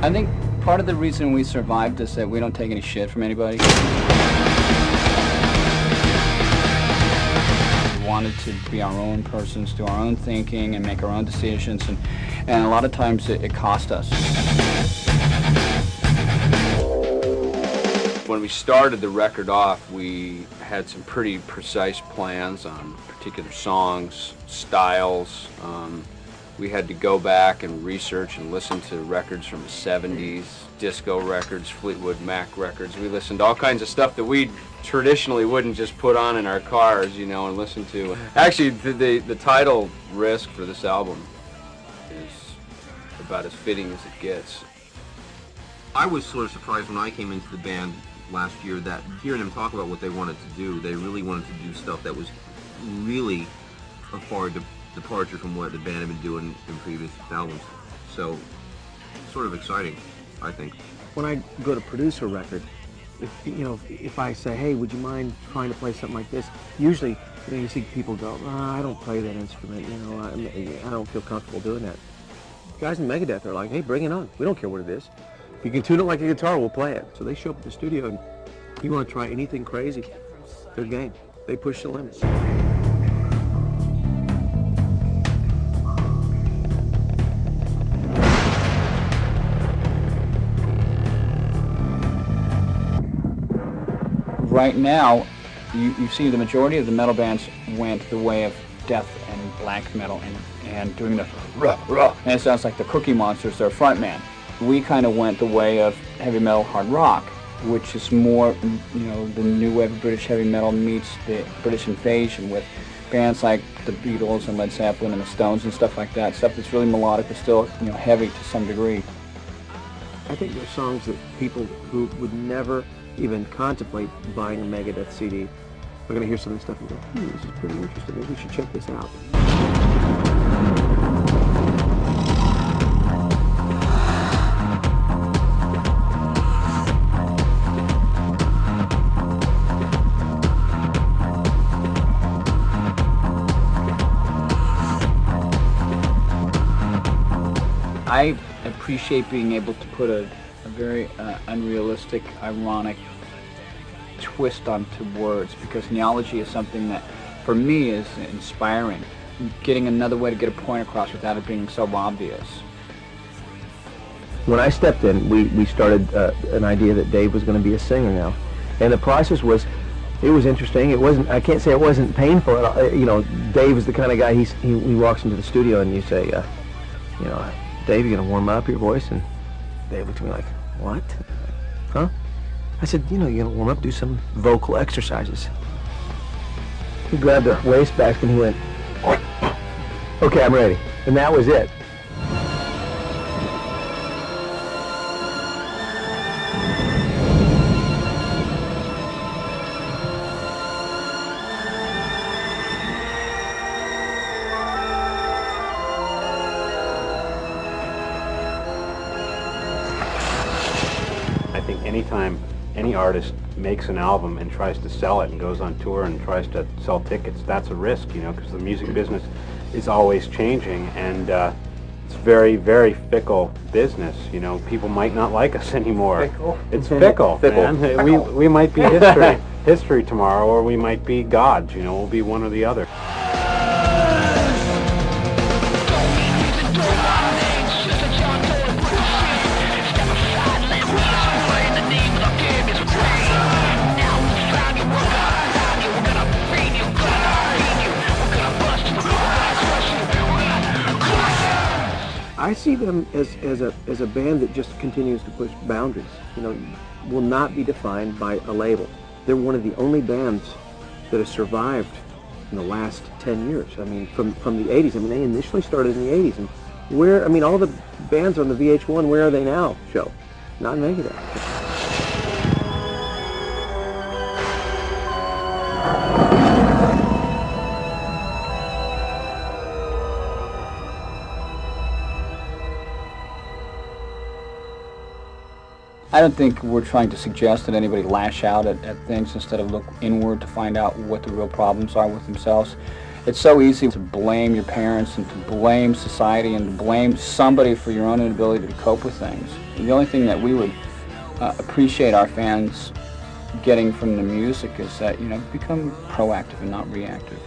I think part of the reason we survived is that we don't take any shit from anybody. We wanted to be our own persons, do our own thinking, and make our own decisions, and a lot of times it cost us. When we started the record off, we had some pretty precise plans on particular songs, styles. We had to go back and research and listen to records from the 70s, disco records, Fleetwood Mac records. We listened to all kinds of stuff that we traditionally wouldn't just put on in our cars, you know, and listen to. Actually, the title, Risk, for this album is about as fitting as it gets. I was sort of surprised when I came into the band last year that hearing them talk about what they wanted to do, they really wanted to do stuff that was really a far departure from what the band had been doing in previous albums. So, sort of exciting, I think. When I go to produce a record, if I say, hey, would you mind trying to play something like this? Usually, you see people go, I don't play that instrument, I don't feel comfortable doing that. Guys in Megadeth are like, hey, bring it on. We don't care what it is. If you can tune it like a guitar, we'll play it. So they show up at the studio and you want to try anything crazy, they're game. They push the limits. Right now, you see the majority of the metal bands went the way of death and black metal and doing the rah, rah, and it sounds like the Cookie Monster's their front man. We kind of went the way of heavy metal hard rock, which is more, the new wave of British heavy metal meets the British invasion with bands like the Beatles and Led Zeppelin and the Stones and stuff like that. Stuff that's really melodic but still, heavy to some degree. I think there's songs that people who would never even contemplate buying a Megadeth CD are going to hear some of the stuff and go, this is pretty interesting. Maybe we should check this out. I appreciate being able to put a very unrealistic, ironic twist onto words, because neology is something that, for me, is inspiring. Getting another way to get a point across without it being so obvious. When I stepped in, we started an idea that Dave was going to be a singer now, and the process was, it was interesting. It wasn't. I can't say it wasn't painful. Dave is the kind of guy. He walks into the studio and you say, Dave, you gonna warm up your voice? And Dave looked at me like, what? Huh? I said, you're gonna warm up, do some vocal exercises. He grabbed a waistband and he went, okay, I'm ready. And that was it. I think anytime any artist makes an album and tries to sell it and goes on tour and tries to sell tickets, that's a risk, because the music business is always changing, and it's very, very fickle business. People might not like us anymore. Fickle? It's fickle, man. We might be history tomorrow, or we might be gods. We'll be one or the other. I see them as a band that just continues to push boundaries. Will not be defined by a label. They're one of the only bands that have survived in the last 10 years. I mean, from the 80s. I mean, they initially started in the 80s, and all the bands on the VH1, Where Are They Now show, not Megadeth. I don't think we're trying to suggest that anybody lash out at things instead of look inward to find out what the real problems are with themselves. It's so easy to blame your parents and to blame society and to blame somebody for your own inability to cope with things. The only thing that we would appreciate our fans getting from the music is that, become proactive and not reactive.